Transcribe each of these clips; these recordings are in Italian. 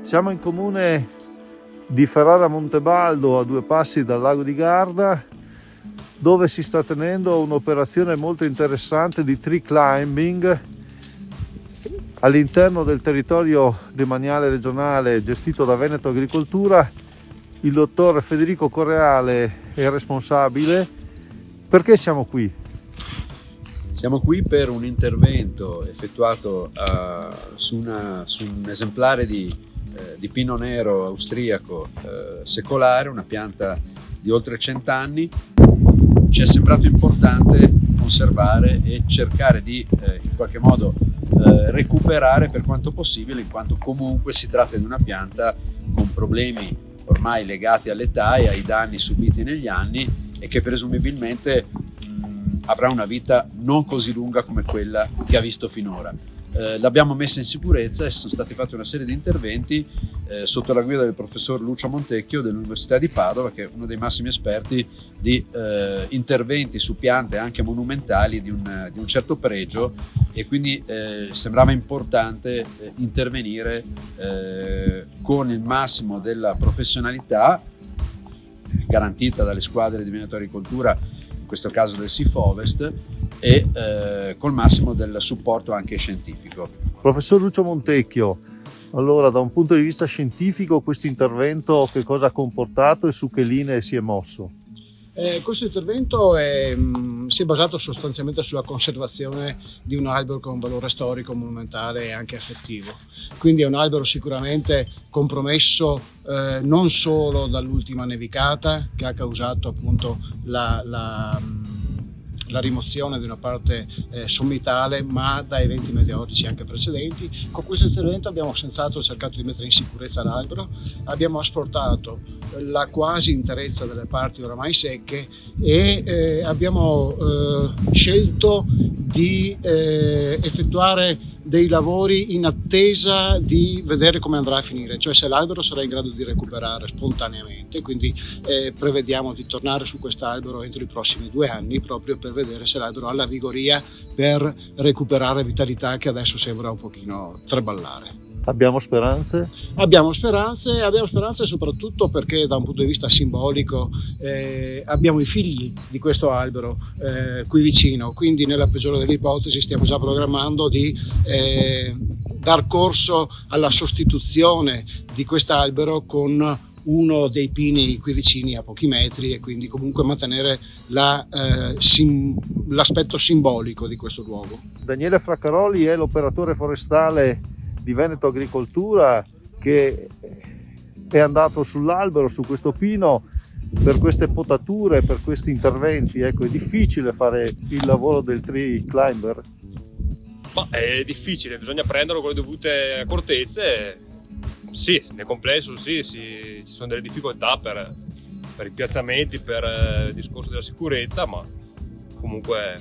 Siamo in comune di Ferrara Montebaldo, a 2 passi dal lago di Garda, dove si sta tenendo un'operazione molto interessante di tree climbing all'interno del territorio demaniale regionale gestito da Veneto Agricoltura. Il dottor Federico Correale è responsabile. Perché siamo qui? Siamo qui per un intervento effettuato su un esemplare di pino nero austriaco secolare, una pianta di oltre 100 anni. Ci è sembrato importante conservare e cercare di in qualche modo recuperare per quanto possibile, in quanto comunque si tratta di una pianta con problemi ormai legati all'età e ai danni subiti negli anni e che presumibilmente avrà una vita non così lunga come quella che ha visto finora. L'abbiamo messa in sicurezza e sono stati fatti una serie di interventi sotto la guida del professor Lucio Montecchio dell'Università di Padova, che è uno dei massimi esperti di interventi su piante anche monumentali di un certo pregio, e quindi sembrava importante intervenire con il massimo della professionalità garantita dalle squadre di Veneto Agricoltura, in questo caso del SIFOVEST, e col massimo del supporto anche scientifico. Professor Lucio Montecchio, allora da un punto di vista scientifico questo intervento che cosa ha comportato e su che linee si è mosso? Questo intervento si è basato sostanzialmente sulla conservazione di un albero con un valore storico, monumentale e anche affettivo. Quindi è un albero sicuramente compromesso non solo dall'ultima nevicata che ha causato appunto la rimozione di una parte sommitale, ma da eventi meteorici anche precedenti. Con questo intervento abbiamo senz'altro cercato di mettere in sicurezza l'albero, abbiamo asportato la quasi interezza delle parti oramai secche e abbiamo scelto di effettuare dei lavori in attesa di vedere come andrà a finire, cioè se l'albero sarà in grado di recuperare spontaneamente. Quindi prevediamo di tornare su quest'albero entro i prossimi 2 anni, proprio per vedere se l'albero ha la vigoria per recuperare vitalità che adesso sembra un pochino traballare. Abbiamo speranze? Abbiamo speranze soprattutto perché da un punto di vista simbolico abbiamo i figli di questo albero qui vicino, quindi nella peggiore delle ipotesi stiamo già programmando di dar corso alla sostituzione di quest'albero con uno dei pini qui vicini a pochi metri, e quindi comunque mantenere l'aspetto simbolico di questo luogo. Daniele Fraccaroli è l'operatore forestale di Veneto Agricoltura che è andato sull'albero, su questo pino, per queste potature, per questi interventi. Ecco, è difficile fare il lavoro del tree climber? Ma è difficile, bisogna prenderlo con le dovute accortezze. Sì, nel complesso sì, ci sono delle difficoltà per i piazzamenti, per il discorso della sicurezza, ma comunque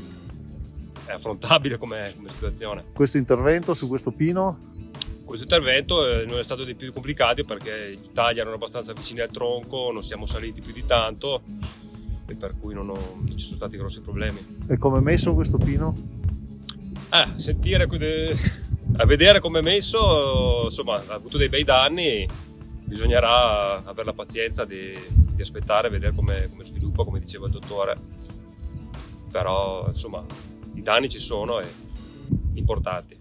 è affrontabile come situazione. Questo intervento su questo pino? Questo intervento non è stato dei più complicati perché i tagli erano abbastanza vicini al tronco, non siamo saliti più di tanto e per cui non ci sono stati grossi problemi. E come è messo questo pino? A vedere come è messo, insomma, ha avuto dei bei danni, bisognerà avere la pazienza di aspettare, vedere come sviluppa, come diceva il dottore. Però insomma i danni ci sono e importanti.